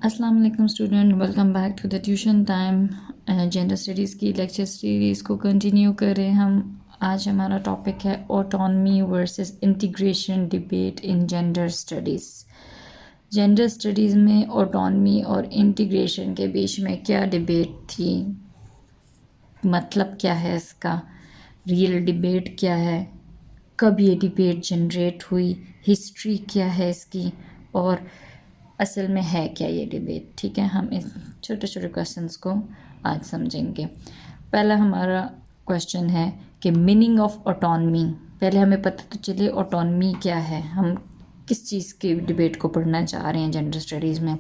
अस्सलाम वालेकुम student, welcome back to the tuition time. Gender studies की लेक्चर सीरीज़ को कंटिन्यू करें हम। आज हमारा टॉपिक है autonomy versus integration debate in gender studies. Gender studies में ऑटोनमी और इंटीग्रेशन के बीच में क्या डिबेट थी, मतलब क्या है इसका, रियल डिबेट क्या है, कब ये डिबेट जनरेट हुई, हिस्ट्री क्या है इसकी, और असल में है क्या ये डिबेट। ठीक है, हम इस छोटे छोटे क्वेश्चंस को आज समझेंगे। पहला हमारा क्वेश्चन है कि मीनिंग ऑफ ऑटोनमी। पहले हमें पता तो चले ऑटोनमी क्या है, हम किस चीज़ के डिबेट को पढ़ना चाह रहे हैं जेंडर स्टडीज़ में।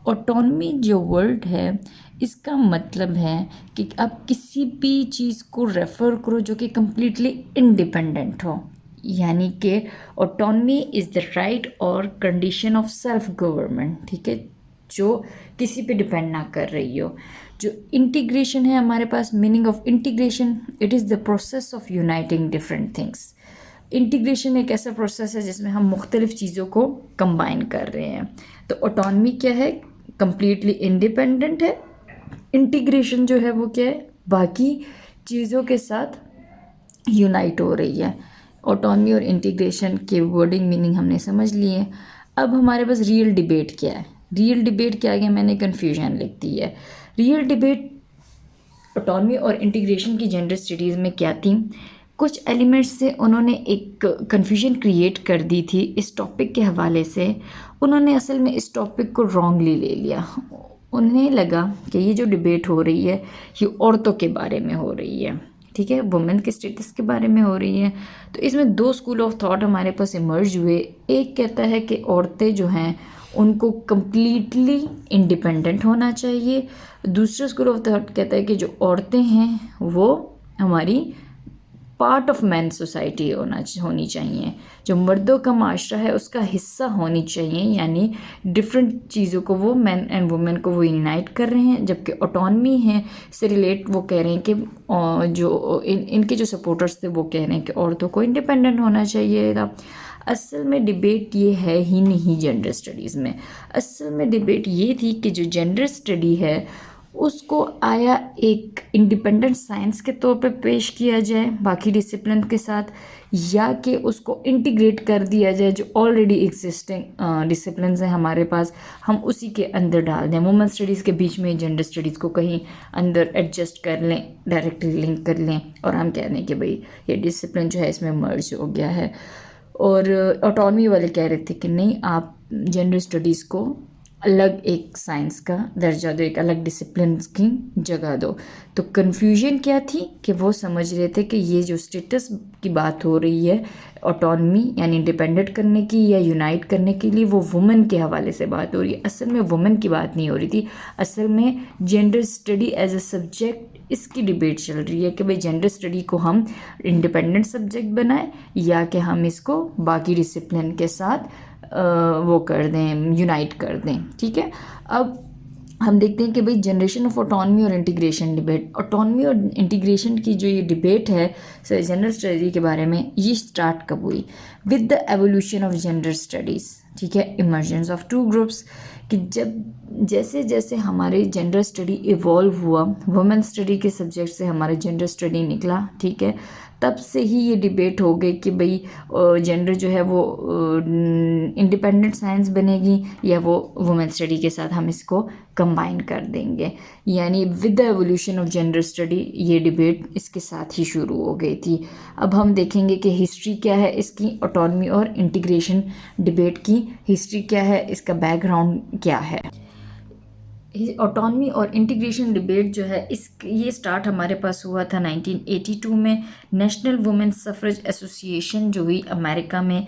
ऑटोनमी जो वर्ड है, इसका मतलब है कि आप किसी भी चीज़ को रेफ़र करो जो कि कम्प्लीटली इंडिपेंडेंट हो, यानी कि ऑटोनमी इज़ द राइट और कंडीशन ऑफ सेल्फ गवर्नमेंट। ठीक है, जो किसी पे डिपेंड ना कर रही हो। जो इंटीग्रेशन है हमारे पास, meaning of integration, it is the process of uniting different things. Integration एक ऐसा प्रोसेस है जिसमें हम मुख्तलिफ़ चीज़ों को कंबाइन कर रहे हैं। तो ऑटोनमी क्या है, कंप्लीटली इंडिपेंडेंट है। इंटीग्रेशन जो है वो क्या है, बाकी चीज़ों के साथ यूनाइट हो रही है। ऑटोनमी और इंटीग्रेशन के वर्डिंग मीनिंग हमने समझ लिए। अब हमारे पास रियल डिबेट क्या है। रियल डिबेट क्या है, मैंने कन्फ्यूजन लिख दी है। रियल डिबेट ऑटोनमी और इंटीग्रेशन की जेंडर स्टडीज़ में क्या थी, कुछ एलिमेंट्स से उन्होंने एक कन्फ्यूजन क्रिएट कर दी थी इस टॉपिक के हवाले से। उन्होंने असल में इस टॉपिक को रॉन्गली ले लिया। उन्हें लगा कि ये जो डिबेट हो रही है ये औरतों के बारे में हो रही है, ठीक है, वुमेन के स्टेटस के बारे में हो रही है। तो इसमें दो स्कूल ऑफ थॉट हमारे पास इमर्ज हुए। एक कहता है कि औरतें जो हैं उनको कम्प्लीटली इंडिपेंडेंट होना चाहिए। दूसरा स्कूल ऑफ थॉट कहता है कि जो औरतें हैं वो हमारी पार्ट ऑफ मैन सोसाइटी होनी चाहिए, जो मर्दों का माशरा है उसका हिस्सा होनी चाहिए, यानी डिफरेंट चीज़ों को वो मैन एंड वुमेन को वो यूनाइट कर रहे हैं। जबकि ऑटोनमी है से रिलेट वो कह रहे हैं कि जो इनके जो सपोर्टर्स थे वो कह रहे हैं कि औरतों को इंडिपेंडेंट होना चाहिए था। असल में डिबेट ये है ही नहीं जेंडर स्टडीज़ में। असल में डिबेट ये थी कि जो जेंडर स्टडी है उसको आया एक इंडिपेंडेंट साइंस के तौर पे पेश किया जाए बाकी डिसिप्लिन के साथ, या कि उसको इंटीग्रेट कर दिया जाए जो ऑलरेडी एग्जिस्टिंग डिसिप्लिन हैं हमारे पास, हम उसी के अंदर डाल दें। वुमेन स्टडीज़ के बीच में जेंडर स्टडीज़ को कहीं अंदर एडजस्ट कर लें, डायरेक्टली लिंक कर लें, और हम कह दें कि भाई ये डिसिप्लिन जो है इसमें मर्ज हो गया है। और ऑटोनमी वाले कह रहे थे कि नहीं, आप जेंडर स्टडीज़ को अलग एक साइंस का दर्जा दो, एक अलग डिसिप्लिन की जगह दो। तो कन्फ्यूजन क्या थी कि वो समझ रहे थे कि ये जो स्टेटस की बात हो रही है ऑटोनमी यानी इंडिपेंडेंट करने की या यूनाइट करने के लिए, वो वुमेन के हवाले से बात हो रही है। असल में वुमेन की बात नहीं हो रही थी, असल में gender study as a subject इसकी डिबेट चल रही है कि भाई जेंडर स्टडी को हम इंडिपेंडेंट सब्जेक्ट बनाएं या कि हम इसको बाकी डिसिप्लिन के साथ वो कर दें, यूनाइट कर दें। ठीक है, अब हम देखते हैं कि भाई जनरेशन ऑफ ऑटोनमी और इंटीग्रेशन डिबेट, ऑटोनमी और इंटीग्रेशन की जो ये डिबेट है जेंडर स्टडी के बारे में, ये स्टार्ट कब हुई, with the evolution of gender studies. ठीक है, इमर्जेंस ऑफ टू ग्रुप्स, कि जब जैसे जैसे हमारे जेंडर स्टडी इवॉल्व हुआ, वुमेन स्टडी के सब्जेक्ट से हमारे जेंडर स्टडी निकला, ठीक है, तब से ही ये डिबेट हो गई कि भाई जेंडर जो है वो इंडिपेंडेंट साइंस बनेगी या वो वुमेन स्टडी के साथ हम इसको कंबाइन कर देंगे। यानी with the evolution of gender study ये डिबेट इसके साथ ही शुरू हो गई थी। अब हम देखेंगे कि हिस्ट्री क्या है इसकी, ऑटोनमी और इंटीग्रेशन डिबेट की हिस्ट्री क्या है, इसका बैकग्राउंड क्या है। ऑटोनमी और इंटीग्रेशन डिबेट जो है ये स्टार्ट हमारे पास हुआ था 1982 में। नेशनल वुमेन सफरेज एसोसिएशन जो हुई अमेरिका में,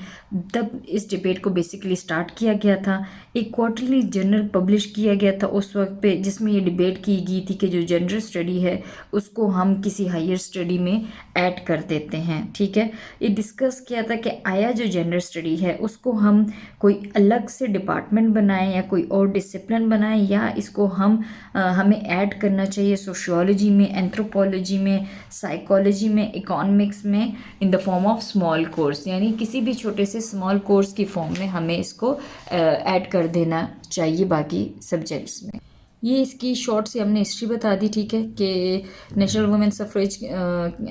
तब इस डिबेट को बेसिकली स्टार्ट किया गया था। एक क्वार्टरली जर्नल पब्लिश किया गया था उस वक्त पे, जिसमें ये डिबेट की गई थी कि जो जेंडर स्टडी है उसको हम किसी हायर स्टडी में ऐड कर देते हैं। ठीक है, ये डिस्कस किया था कि आया जो जेंडर स्टडी है उसको हम कोई अलग से डिपार्टमेंट बनाएं या कोई और डिसिप्लिन बनाएं, या इसको को हमें ऐड करना चाहिए सोशियोलॉजी में, एंथ्रोपोलॉजी में, साइकोलॉजी में, इकोनॉमिक्स में, in the form of small course, यानी किसी भी छोटे से स्मॉल कोर्स की फॉर्म में हमें इसको ऐड कर देना चाहिए बाकी सब्जेक्ट्स में। ये इसकी शॉर्ट से हमने हिस्ट्री बता दी, ठीक है, कि नेशनल वुमेन सफरेज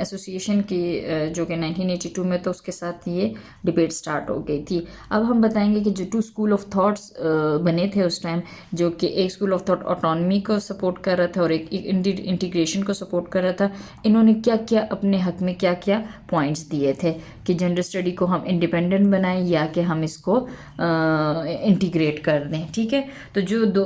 एसोसिएशन की जो कि 1982 में, तो उसके साथ ये डिबेट स्टार्ट हो गई थी। अब हम बताएंगे कि जो 2 स्कूल ऑफ थॉट्स बने थे उस टाइम, जो कि एक स्कूल ऑफ थॉट ऑटोनॉमी को सपोर्ट कर रहा था और एक इंटीग्रेशन को सपोर्ट कर रहा था। इन्होंने क्या क्या अपने हक में क्या क्या पॉइंट्स दिए थे कि जेंडर स्टडी को हम इंडिपेंडेंट बनाएं या कि हम इसको इंटीग्रेट कर दें, ठीक है। तो जो दो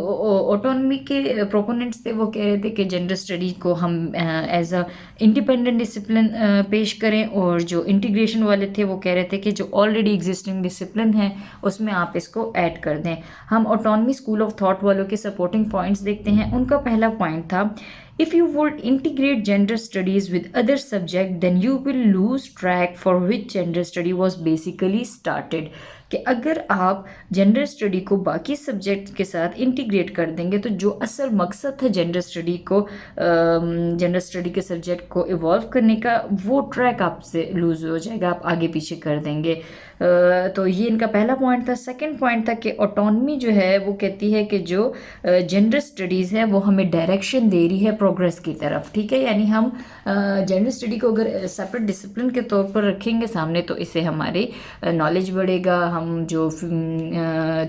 ऑटोनॉमी के प्रोपोनेंट्स थे वो कह रहे थे कि जेंडर स्टडी को हम एज अ इंडिपेंडेंट डिसिप्लिन पेश करें, और जो इंटीग्रेशन वाले थे वो कह रहे थे कि जो ऑलरेडी एग्जिस्टिंग डिसिप्लिन है उसमें आप इसको ऐड कर दें। हम ऑटोनॉमी स्कूल ऑफ थॉट वालों के सपोर्टिंग पॉइंट्स देखते हैं। उनका पहला पॉइंट था, if you would integrate gender studies with other subject then you will lose track for which gender study was basically started। कि अगर आप जेंडर स्टडी को बाकी सब्जेक्ट के साथ इंटीग्रेट कर देंगे तो जो असल मकसद था जेंडर स्टडी को, जेंडर स्टडी के सब्जेक्ट को इवॉल्व करने का, वो ट्रैक आपसे लूज हो जाएगा, आप आगे पीछे कर देंगे। तो ये इनका पहला पॉइंट था। सेकंड पॉइंट था कि ऑटोनॉमी जो है वो कहती है कि जो जेंडर स्टडीज़ है वो हमें डायरेक्शन दे रही है प्रोग्रेस की तरफ, ठीक है। यानी हम जेंडर स्टडी को अगर सेपरेट डिसिप्लिन के तौर पर रखेंगे सामने तो इससे हमारी नॉलेज बढ़ेगा, हम जो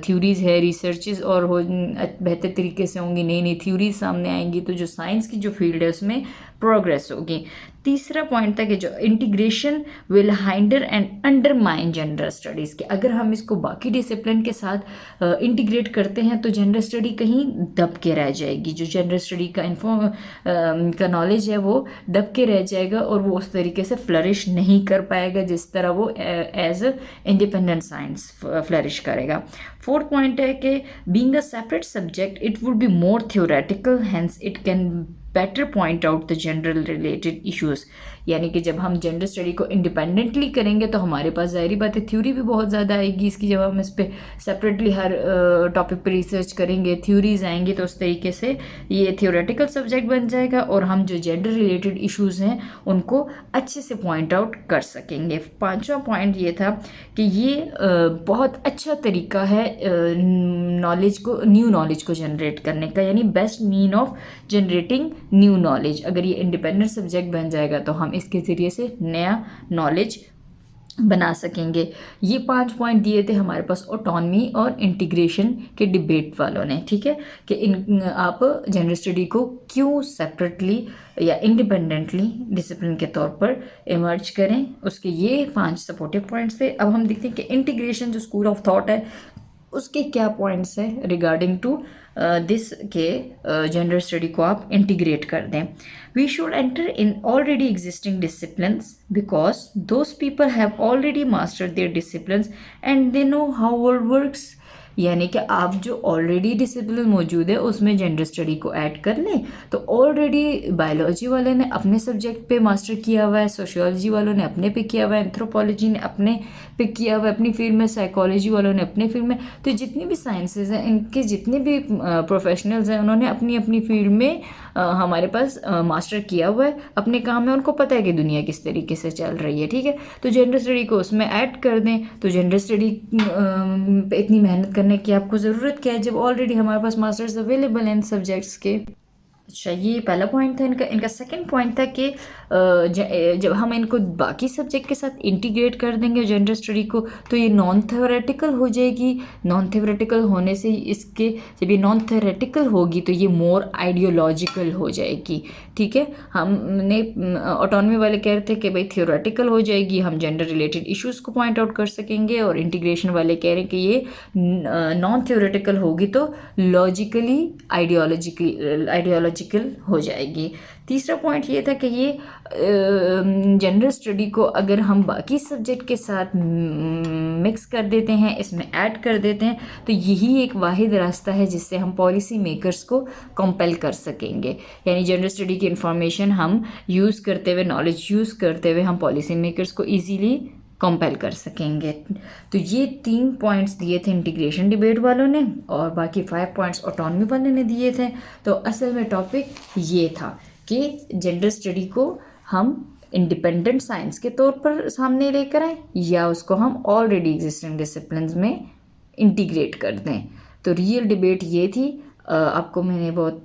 थ्योरीज़ है, रिसर्चेस और बेहतर तरीके से होंगी, नई नई थ्योरीज सामने आएंगी, तो जो साइंस की जो फील्ड है उसमें प्रोग्रेस होगी। तीसरा पॉइंट था कि जो integration will hinder and undermine gender studies के, अगर हम इसको बाकी डिसिप्लिन के साथ इंटीग्रेट करते हैं तो जेंडर स्टडी कहीं दब के रह जाएगी, जो जेंडर स्टडी का नॉलेज है वो दब के रह जाएगा और वो उस तरीके से फ्लरिश नहीं कर पाएगा जिस तरह वो एज इंडिपेंडेंट साइंस फ्लरिश करेगा। फोर्थ पॉइंट है कि being a separate subject it would be more theoretical, hence it can better point out the gender related issues. यानी कि जब हम जेंडर स्टडी को इंडिपेंडेंटली करेंगे तो हमारे पास ज़ाहिरी बात है थ्योरी भी बहुत ज़्यादा आएगी इसकी, जब हम इस पर सेपरेटली हर टॉपिक पर रिसर्च करेंगे, थ्योरीज आएंगी, तो उस तरीके से ये थ्योरेटिकल सब्जेक्ट बन जाएगा और हम जो जेंडर रिलेटेड इश्यूज़ हैं उनको अच्छे से पॉइंट आउट कर सकेंगे। पांचवा पॉइंट ये था कि ये बहुत अच्छा तरीका है नॉलेज को, न्यू नॉलेज को जनरेट करने का, यानी best mean of generating new knowledge. अगर ये इंडिपेंडेंट सब्जेक्ट बन जाएगा तो हम इसके ज़रिए से नया नॉलेज बना सकेंगे। ये 5 पॉइंट दिए थे हमारे पास ऑटोनॉमी और इंटीग्रेशन के डिबेट वालों ने, ठीक है, कि आप जेंडर स्टडी को क्यों सेपरेटली या इंडिपेंडेंटली डिसिप्लिन के तौर पर इमर्ज करें, उसके ये 5 सपोर्टिव पॉइंट्स थे। अब हम देखते हैं कि इंटीग्रेशन जो स्कूल ऑफ थॉट है उसके क्या पॉइंट्स हैं रिगार्डिंग टू दिस के जेंडर स्टडी को आप इंटीग्रेट कर दें। We should enter in already existing disciplines because those people have already mastered their disciplines and they know how world works. यानी कि आप जो ऑलरेडी डिसिप्लिन मौजूद है उसमें जेंडर स्टडी को ऐड कर लें, तो ऑलरेडी बायोलॉजी वाले ने अपने सब्जेक्ट पे मास्टर किया हुआ है, सोशियोलॉजी वालों ने अपने पे किया हुआ है, एंथ्रोपोलॉजी ने अपने पे किया हुआ है अपनी फील्ड में, साइकोलॉजी वालों ने अपने फील्ड में। तो जितनी भी साइंसेज हैं, इनके जितने भी प्रोफेशनल्स हैं, उन्होंने अपनी अपनी फील्ड में हमारे पास मास्टर किया हुआ है अपने काम में, उनको पता है कि दुनिया किस तरीके से चल रही है, ठीक है। तो जेंडर स्टडी को उसमें ऐड कर दें, तो जेंडर स्टडी पे इतनी मेहनत करने की आपको ज़रूरत क्या है जब ऑलरेडी हमारे पास मास्टर्स अवेलेबल हैं इन सब्जेक्ट्स के। अच्छा, ये पहला पॉइंट था इनका सेकंड पॉइंट था कि जब हम इनको बाकी सब्जेक्ट के साथ इंटीग्रेट कर देंगे जेंडर स्टडी को तो ये नॉन थ्योरेटिकल हो जाएगी। नॉन थ्योरेटिकल होने से इसके, जब ये नॉन थ्योरेटिकल होगी तो ये मोर आइडियोलॉजिकल हो जाएगी, ठीक है। हमने ऑटोनॉमी वाले कह रहे थे कि भाई थ्योरेटिकल हो जाएगी, हम जेंडर रिलेटेड इश्यूज़ को पॉइंट आउट कर सकेंगे, और इंटीग्रेशन वाले कह रहे हैं कि ये नॉन थ्योरेटिकल होगी तो लॉजिकली आइडियोलॉजिकल हो जाएगी। तीसरा पॉइंट ये था कि ये जेंडर स्टडी को अगर हम बाकी सब्जेक्ट के साथ मिक्स कर देते हैं, इसमें ऐड कर देते हैं, तो यही एक वाहिद रास्ता है जिससे हम पॉलिसी मेकर्स को कंपेल कर सकेंगे। यानी जेंडर स्टडी की इंफॉर्मेशन हम यूज़ करते हुए, नॉलेज यूज़ करते हुए हम पॉलिसी मेकर्स को ईजीली कंपेल कर सकेंगे। तो ये 3 पॉइंट्स दिए थे इंटीग्रेशन डिबेट वालों ने और बाकी 5 पॉइंट्स ऑटोनॉमी वालों ने दिए थे। तो असल में टॉपिक ये था कि जेंडर स्टडी को हम इंडिपेंडेंट साइंस के तौर पर सामने लेकर आए या उसको हम ऑलरेडी एग्जिस्टिंग डिसिप्लिन्स में इंटीग्रेट कर दें। तो रियल डिबेट ये थी। आपको मैंने बहुत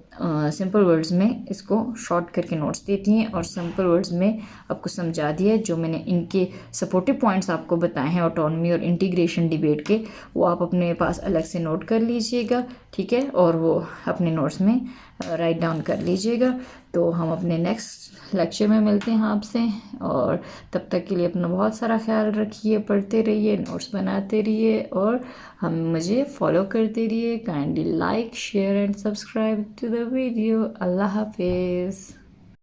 सिंपल वर्ड्स में इसको शॉर्ट करके नोट्स दे दिए और सिंपल वर्ड्स में आपको समझा दिया। जो मैंने इनके सपोर्टिव पॉइंट्स आपको बताए हैं ऑटोनॉमी और इंटीग्रेशन डिबेट के, वो आप अपने पास अलग से नोट कर लीजिएगा, ठीक है, और वो अपने नोट्स में राइट डाउन कर लीजिएगा। तो हम अपने नेक्स्ट लेक्चर में मिलते हैं आपसे, और तब तक के लिए अपना बहुत सारा ख्याल रखिए, पढ़ते रहिए, नोट्स बनाते रहिए और हम मुझे फॉलो करते रहिए। Kindly like, share and subscribe to the video. Allah हाफिज़।